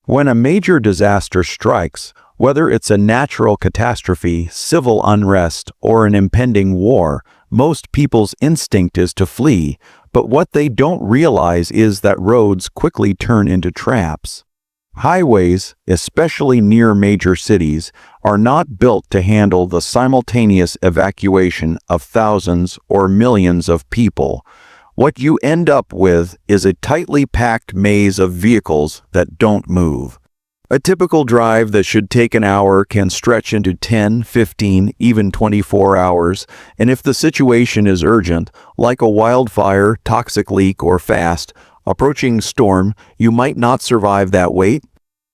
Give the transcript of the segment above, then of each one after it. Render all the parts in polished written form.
When a major disaster strikes, whether it's a natural catastrophe, civil unrest, or an impending war, most people's instinct is to flee, but what they don't realize is that roads quickly turn into traps. Highways, especially near major cities, are not built to handle the simultaneous evacuation of thousands or millions of people. What you end up with is a tightly packed maze of vehicles that don't move. A typical drive that should take an hour can stretch into 10, 15, even 24 hours, and if the situation is urgent, like a wildfire, toxic leak, or fast approaching storm, you might not survive that wait.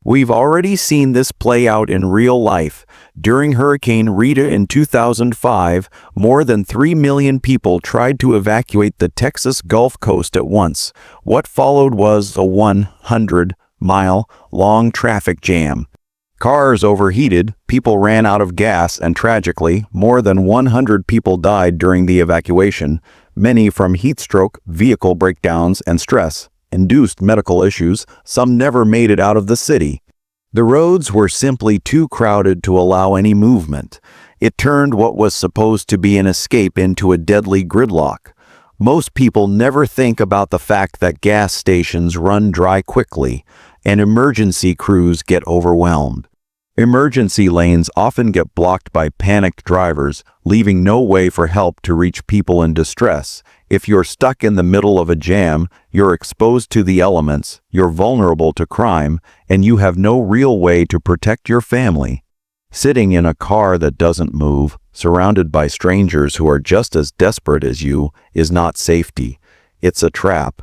We've already seen this play out in real life. During Hurricane Rita in 2005, more than 3 million people tried to evacuate the Texas Gulf Coast at once. What followed was a 100-mile-long traffic jam. Cars overheated, people ran out of gas, and tragically, more than 100 people died during the evacuation, many from heat stroke, vehicle breakdowns, and stress-induced medical issues. Some never made it out of the city. The roads were simply too crowded to allow any movement. It turned what was supposed to be an escape into a deadly gridlock. Most people never think about the fact that gas stations run dry quickly, and emergency crews get overwhelmed. Emergency lanes often get blocked by panicked drivers, leaving no way for help to reach people in distress. If you're stuck in the middle of a jam, you're exposed to the elements, you're vulnerable to crime, and you have no real way to protect your family. Sitting in a car that doesn't move, surrounded by strangers who are just as desperate as you, is not safety. It's a trap.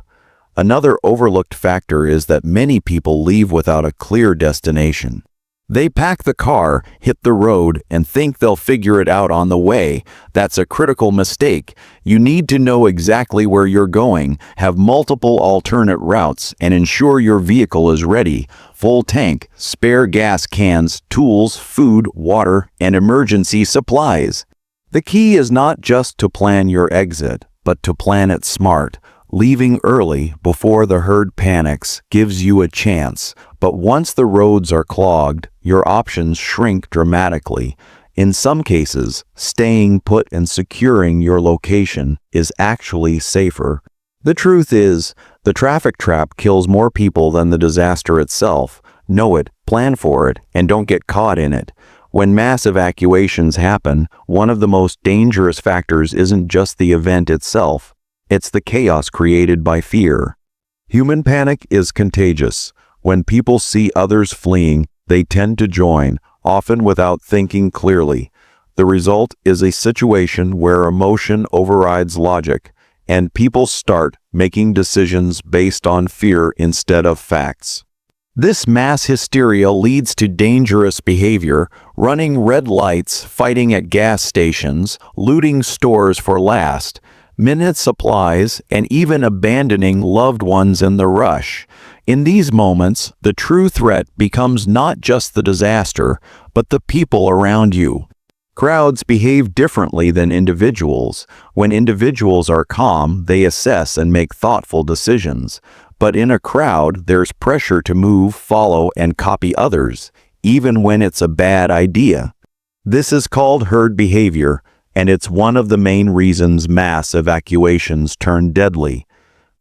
Another overlooked factor is that many people leave without a clear destination. They pack the car, hit the road, and think they'll figure it out on the way. That's a critical mistake. You need to know exactly where you're going, have multiple alternate routes, and ensure your vehicle is ready. Full tank, spare gas cans, tools, food, water, and emergency supplies. The key is not just to plan your exit, but to plan it smart. Leaving early, before the herd panics, gives you a chance, but once the roads are clogged, your options shrink dramatically. In some cases, staying put and securing your location is actually safer. The truth is, the traffic trap kills more people than the disaster itself. Know it, plan for it, and don't get caught in it. When mass evacuations happen, one of the most dangerous factors isn't just the event itself. It's the chaos created by fear. Human panic is contagious. When people see others fleeing, they tend to join, often without thinking clearly. The result is a situation where emotion overrides logic, and people start making decisions based on fear instead of facts. This mass hysteria leads to dangerous behavior, running red lights, fighting at gas stations, looting stores for last minute supplies, and even abandoning loved ones in the rush. In these moments, the true threat becomes not just the disaster, but the people around you. Crowds behave differently than individuals. When individuals are calm, they assess and make thoughtful decisions. But in a crowd, there's pressure to move, follow, and copy others, even when it's a bad idea. This is called herd behavior, and it's one of the main reasons mass evacuations turn deadly.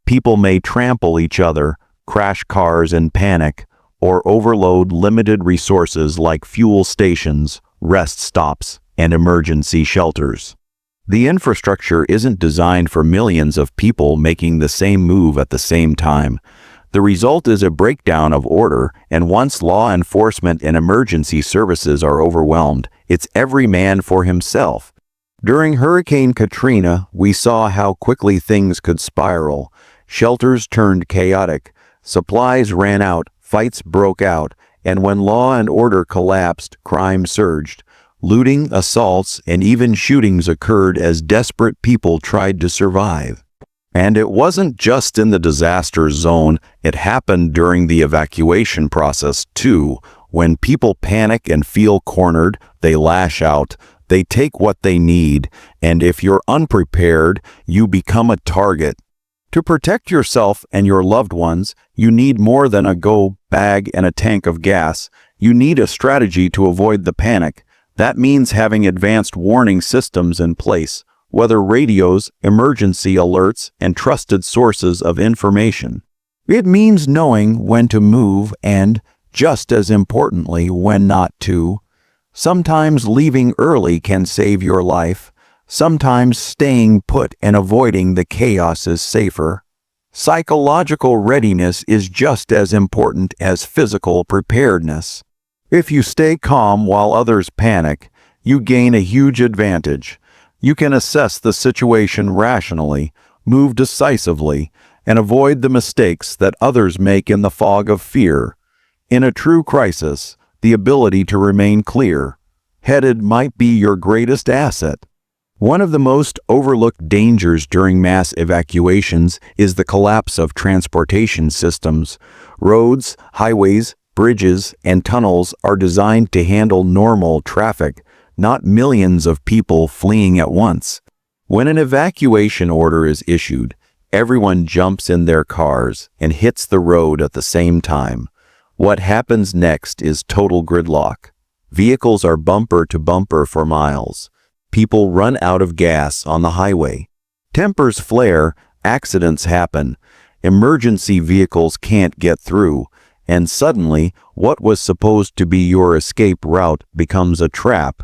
People may trample each other, crash cars in panic, or overload limited resources like fuel stations, rest stops, and emergency shelters. The infrastructure isn't designed for millions of people making the same move at the same time. The result is a breakdown of order, and once law enforcement and emergency services are overwhelmed, it's every man for himself. During Hurricane Katrina, we saw how quickly things could spiral. Shelters turned chaotic, supplies ran out, fights broke out, and when law and order collapsed, crime surged. Looting, assaults, and even shootings occurred as desperate people tried to survive. And it wasn't just in the disaster zone, it happened during the evacuation process too. When people panic and feel cornered, they lash out. They take what they need, and if you're unprepared, you become a target. To protect yourself and your loved ones, you need more than a go bag and a tank of gas. You need a strategy to avoid the panic. That means having advanced warning systems in place, weather radios, emergency alerts, and trusted sources of information. It means knowing when to move and, just as importantly, when not to. Sometimes leaving early can save your life. Sometimes staying put and avoiding the chaos is safer. Psychological readiness is just as important as physical preparedness. If you stay calm while others panic, you gain a huge advantage. You can assess the situation rationally, move decisively, and avoid the mistakes that others make in the fog of fear. In a true crisis, the ability to remain clear-headed might be your greatest asset. One of the most overlooked dangers during mass evacuations is the collapse of transportation systems. Roads, highways, bridges, and tunnels are designed to handle normal traffic, not millions of people fleeing at once. When an evacuation order is issued, everyone jumps in their cars and hits the road at the same time. What happens next is total gridlock. Vehicles are bumper to bumper for miles. People run out of gas on the highway. Tempers flare, accidents happen, emergency vehicles can't get through, and suddenly, what was supposed to be your escape route becomes a trap.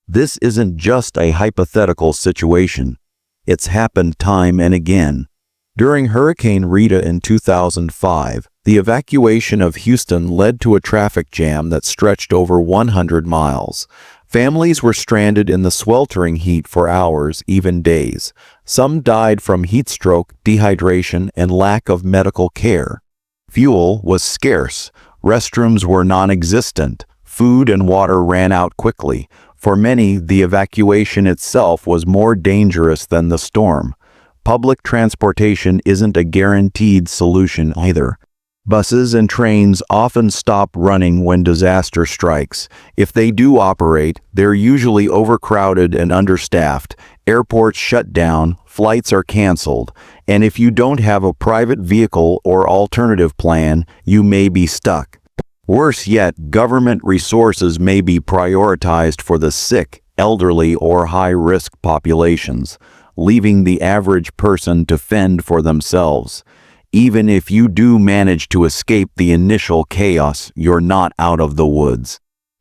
This isn't just a hypothetical situation. It's happened time and again. During Hurricane Rita in 2005, the evacuation of Houston led to a traffic jam that stretched over 100 miles. Families were stranded in the sweltering heat for hours, even days. Some died from heat stroke, dehydration, and lack of medical care. Fuel was scarce. Restrooms were non-existent. Food and water ran out quickly. For many, the evacuation itself was more dangerous than the storm. Public transportation isn't a guaranteed solution either. Buses and trains often stop running when disaster strikes. If they do operate, they're usually overcrowded and understaffed. Airports shut down, flights are canceled, and if you don't have a private vehicle or alternative plan, you may be stuck. Worse yet, government resources may be prioritized for the sick, elderly, or high-risk populations, leaving the average person to fend for themselves. Even if you do manage to escape the initial chaos, you're not out of the woods.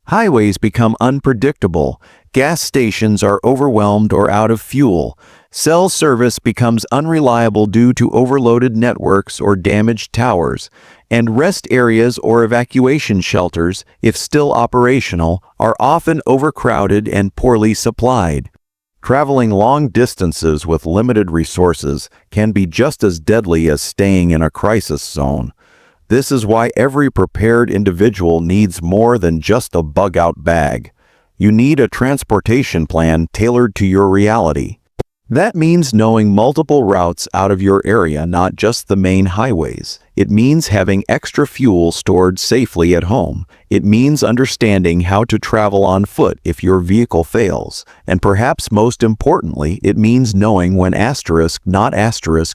Highways become unpredictable. Gas stations are overwhelmed or out of fuel. Cell service becomes unreliable due to overloaded networks or damaged towers. And rest areas or evacuation shelters, if still operational, are often overcrowded and poorly supplied. Traveling long distances with limited resources can be just as deadly as staying in a crisis zone. This is why every prepared individual needs more than just a bug-out bag. You need a transportation plan tailored to your reality. That means knowing multiple routes out of your area, not just the main highways. It means having extra fuel stored safely at home. It means understanding how to travel on foot if your vehicle fails. And perhaps most importantly, it means knowing when not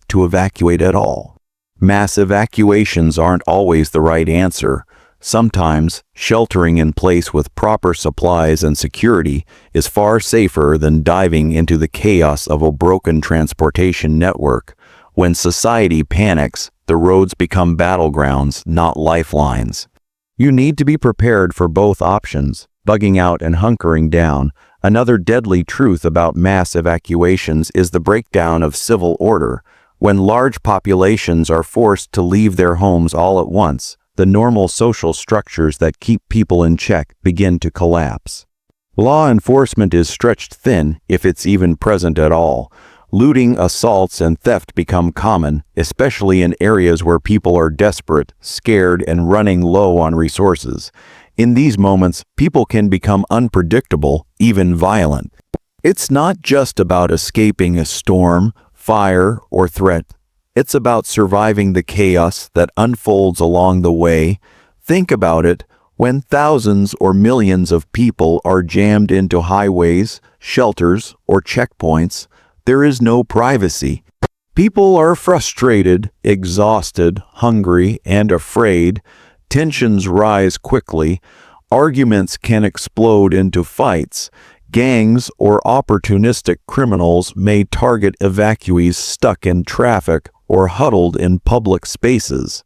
to evacuate at all. Mass evacuations aren't always the right answer. Sometimes, sheltering in place with proper supplies and security is far safer than diving into the chaos of a broken transportation network. When society panics, the roads become battlegrounds, not lifelines. You need to be prepared for both options, bugging out and hunkering down. Another deadly truth about mass evacuations is the breakdown of civil order. When large populations are forced to leave their homes all at once, the normal social structures that keep people in check begin to collapse. Law enforcement is stretched thin, if it's even present at all. Looting, assaults, and theft become common, especially in areas where people are desperate, scared, and running low on resources. In these moments, people can become unpredictable, even violent. It's not just about escaping a storm, fire, or threat. It's about surviving the chaos that unfolds along the way. Think about it. When thousands or millions of people are jammed into highways, shelters, or checkpoints, there is no privacy. People are frustrated, exhausted, hungry, and afraid. Tensions rise quickly. Arguments can explode into fights. Gangs or opportunistic criminals may target evacuees stuck in traffic or huddled in public spaces.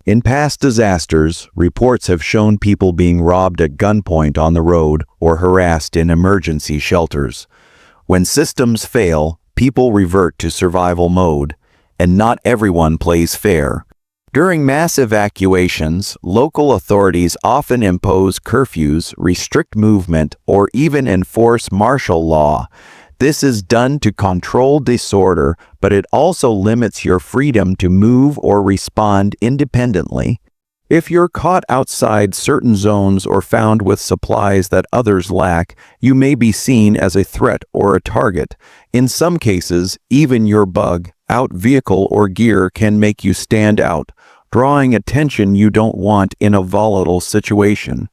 In past disasters, reports have shown people being robbed at gunpoint on the road or harassed in emergency shelters. When systems fail, people revert to survival mode, and not everyone plays fair. During mass evacuations, local authorities often impose curfews, restrict movement, or even enforce martial law. This is done to control disorder, but it also limits your freedom to move or respond independently. If you're caught outside certain zones or found with supplies that others lack, you may be seen as a threat or a target. In some cases, even your bug-out vehicle or gear can make you stand out, drawing attention you don't want in a volatile situation.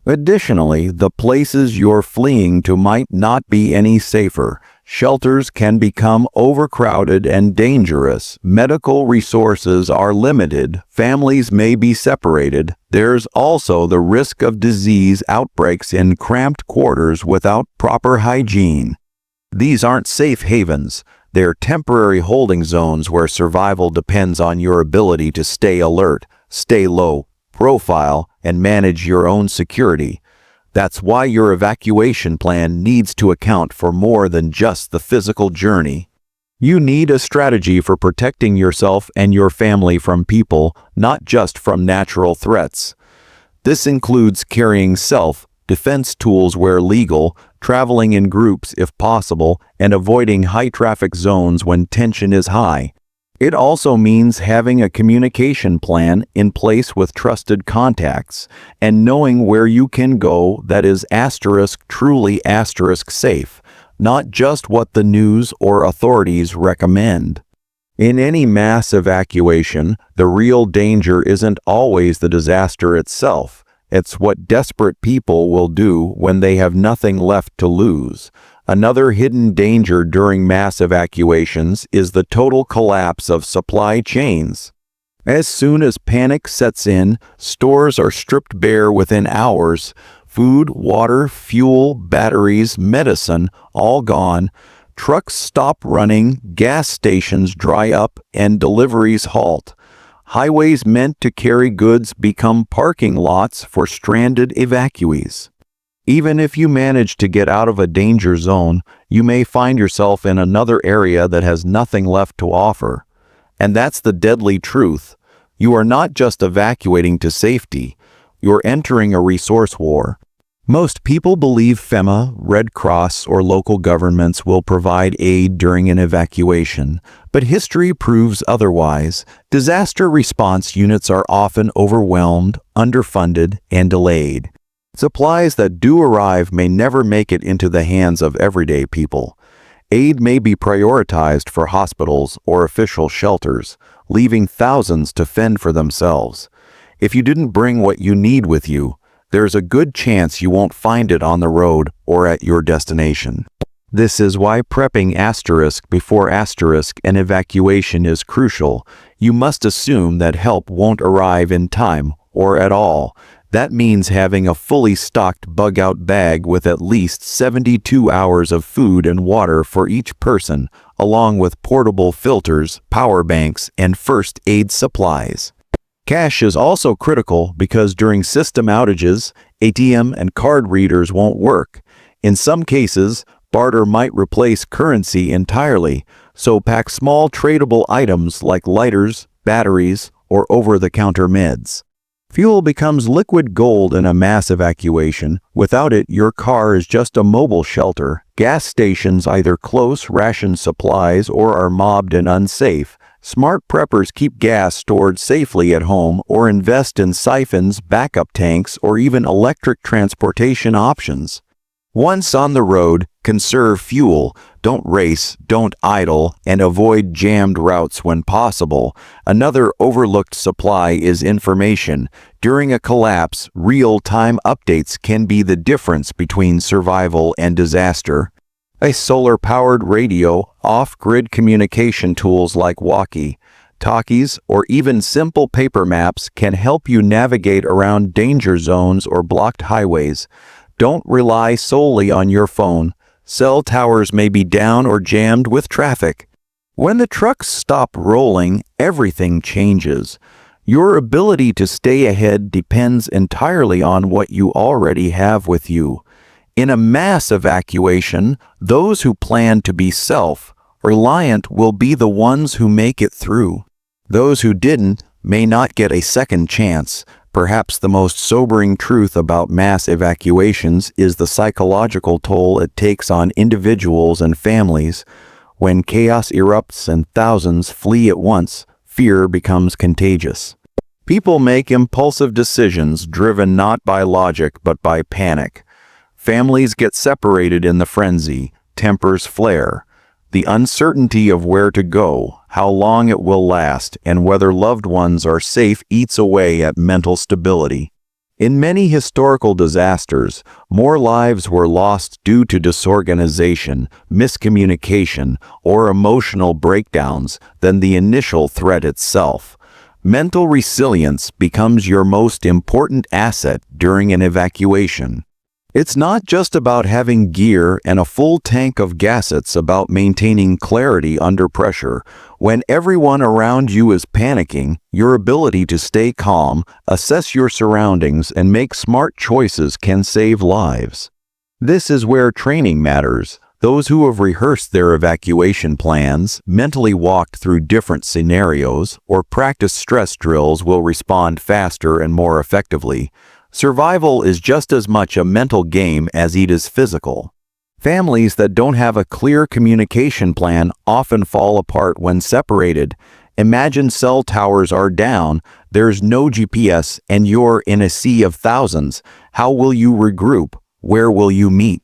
Additionally, the places you're fleeing to might not be any safer. Shelters can become overcrowded and dangerous. Medical resources are limited. Families may be separated. There's also the risk of disease outbreaks in cramped quarters without proper hygiene. These aren't safe havens. They're temporary holding zones where survival depends on your ability to stay alert, stay low profile, and manage your own security. That's why your evacuation plan needs to account for more than just the physical journey. You need a strategy for protecting yourself and your family from people, not just from natural threats. This includes carrying self-defense tools where legal, traveling in groups if possible, and avoiding high-traffic zones when tension is high. It also means having a communication plan in place with trusted contacts and knowing where you can go that is truly safe, not just what the news or authorities recommend. In any mass evacuation, the real danger isn't always the disaster itself. It's what desperate people will do when they have nothing left to lose. Another hidden danger during mass evacuations is the total collapse of supply chains. As soon as panic sets in, stores are stripped bare within hours. Food, water, fuel, batteries, medicine, all gone. Trucks stop running, gas stations dry up, and deliveries halt. Highways meant to carry goods become parking lots for stranded evacuees. Even if you manage to get out of a danger zone, you may find yourself in another area that has nothing left to offer. And that's the deadly truth. You are not just evacuating to safety, you're entering a resource war. Most people believe FEMA, Red Cross, or local governments will provide aid during an evacuation, but history proves otherwise. Disaster response units are often overwhelmed, underfunded, and delayed. Supplies that do arrive may never make it into the hands of everyday people. Aid may be prioritized for hospitals or official shelters, leaving thousands to fend for themselves. If you didn't bring what you need with you, there's a good chance you won't find it on the road or at your destination. This is why prepping before an evacuation is crucial. You must assume that help won't arrive in time or at all. That means having a fully stocked bug-out bag with at least 72 hours of food and water for each person, along with portable filters, power banks, and first aid supplies. Cash is also critical because during system outages, ATM and card readers won't work. In some cases, barter might replace currency entirely, so pack small tradable items like lighters, batteries, or over-the-counter meds. Fuel becomes liquid gold in a mass evacuation. Without it, your car is just a mobile shelter. Gas stations either ration supplies or are mobbed and unsafe. Smart preppers keep gas stored safely at home or invest in siphons, backup tanks, or even electric transportation options. Once on the road, conserve fuel, don't race, don't idle, and avoid jammed routes when possible. Another overlooked supply is information. During a collapse, real-time updates can be the difference between survival and disaster. A solar-powered radio, off-grid communication tools like walkie-talkies, or even simple paper maps can help you navigate around danger zones or blocked highways. Don't rely solely on your phone. Cell towers may be down or jammed with traffic. When the trucks stop rolling, everything changes. Your ability to stay ahead depends entirely on what you already have with you. In a mass evacuation, those who plan to be self-reliant will be the ones who make it through. Those who didn't may not get a second chance. Perhaps the most sobering truth about mass evacuations is the psychological toll it takes on individuals and families. When chaos erupts and thousands flee at once, fear becomes contagious. People make impulsive decisions driven not by logic but by panic. Families get separated in the frenzy, tempers flare. The uncertainty of where to go, how long it will last, and whether loved ones are safe eats away at mental stability. In many historical disasters, more lives were lost due to disorganization, miscommunication, or emotional breakdowns than the initial threat itself. Mental resilience becomes your most important asset during an evacuation. It's not just about having gear and a full tank of gas, it's about maintaining clarity under pressure. When everyone around you is panicking, your ability to stay calm, assess your surroundings, and make smart choices can save lives. This is where training matters. Those who have rehearsed their evacuation plans, mentally walked through different scenarios, or practiced stress drills will respond faster and more effectively. Survival is just as much a mental game as it is physical. Families that don't have a clear communication plan often fall apart when separated. Imagine cell towers are down, there's no GPS, and you're in a sea of thousands. How will you regroup? Where will you meet?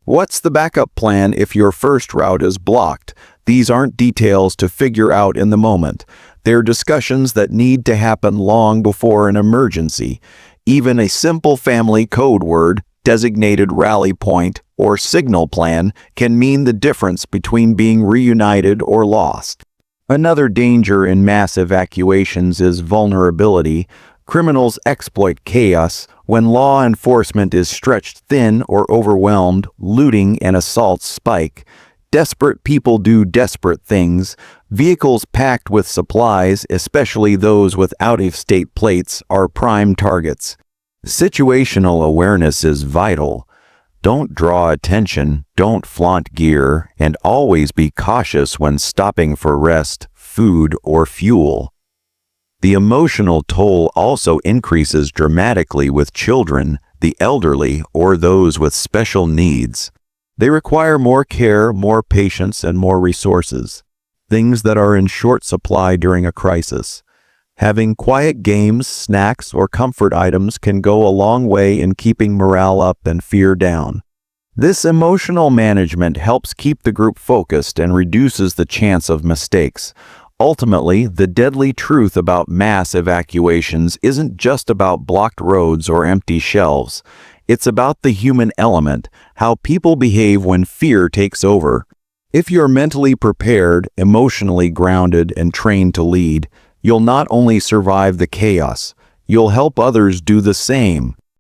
What's the backup plan if your first route is blocked? These aren't details to figure out in the moment. They're discussions that need to happen long before an emergency. Even a simple family code word, designated rally point, or signal plan can mean the difference between being reunited or lost. Another danger in mass evacuations is vulnerability. Criminals exploit chaos. When law enforcement is stretched thin or overwhelmed, looting and assaults spike. Desperate people do desperate things. Vehicles packed with supplies, especially those with out-of-state plates, are prime targets. Situational awareness is vital. Don't draw attention, don't flaunt gear, and always be cautious when stopping for rest, food, or fuel. The emotional toll also increases dramatically with children, the elderly, or those with special needs. They require more care, more patience, and more resources, things that are in short supply during a crisis. Having quiet games, snacks, or comfort items can go a long way in keeping morale up and fear down. This emotional management helps keep the group focused and reduces the chance of mistakes. Ultimately, the deadly truth about mass evacuations isn't just about blocked roads or empty shelves. It's about the human element, how people behave when fear takes over. If you're mentally prepared, emotionally grounded, and trained to lead, you'll not only survive the chaos, you'll help others do the same.